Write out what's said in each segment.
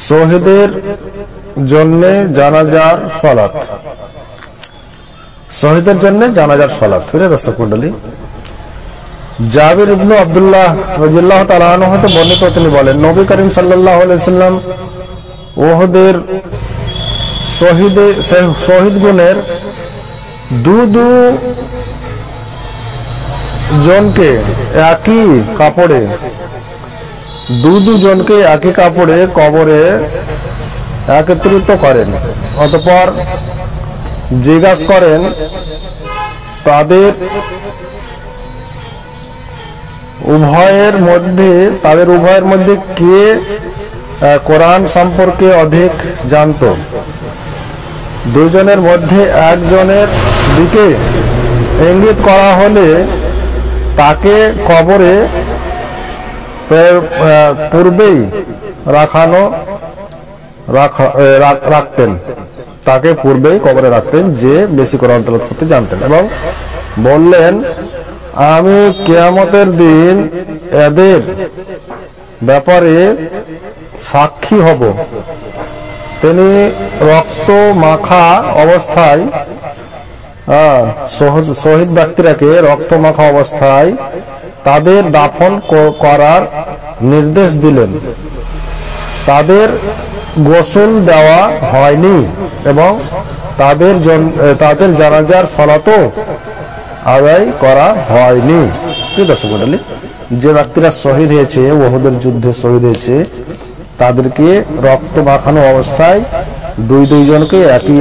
শহীদের জন্য জানাজার সালাত। শহীদের জন্য জানাজার সালাত। ফিরে দর্শক মণ্ডলী, জাবির ইবনে আব্দুল্লাহ রাদিয়াল্লাহু তাআলা আনহু হতে বর্ণিত, তিনি বলেন, নবী করিম সাল্লাল্লাহু আলাইহি সাল্লাম উহুদের শহীদগণের দু জনকে একই কাপড়ে কবরে একত্রিত করেন। অতঃপর জিজ্ঞাসা করেন তাদের উভয়ের মধ্যে কে কোরআন সম্পর্কে অধিক জানত। দুজনের মধ্যে একজনের দিকে ইঙ্গিত করা হলে তাকে কবরে পূর্বেই রাখতেন যে বেশি কোরআন তেলাওয়াত করতে জানতেন, এবং বললেন, আমি কিয়ামতের দিন এদের ব্যাপারে সাক্ষী হব। তিনি রক্ত মাখা অবস্থায় শহীদ ব্যক্তিরাকে রক্ত মাখা অবস্থায় তাদের দাফন করার নির্দেশ দিলেন। তাদের গোসল দেওয়া হয়নি এবং তাদের জানাজার সালাতও আদায় করা হয়নি। দর্শক মণ্ডলী, যে ব্যক্তিরা শহীদ হয়েছে, উহুদের যুদ্ধে শহীদ হয়েছে, তাদেরকে রক্ত মাখানো অবস্থায় দুইজনকে একই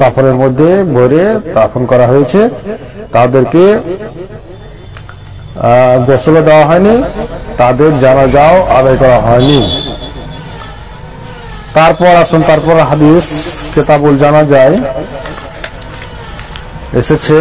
কাপড়ের মধ্যে ভরে দাফন করা হয়েছে। তাদেরকে গোসল দেওয়া হয়নি, তাদের জানাজাও আদায় করা হয়নি। তারপর হাদিস কিতাবুল জানাজায় এসেছে,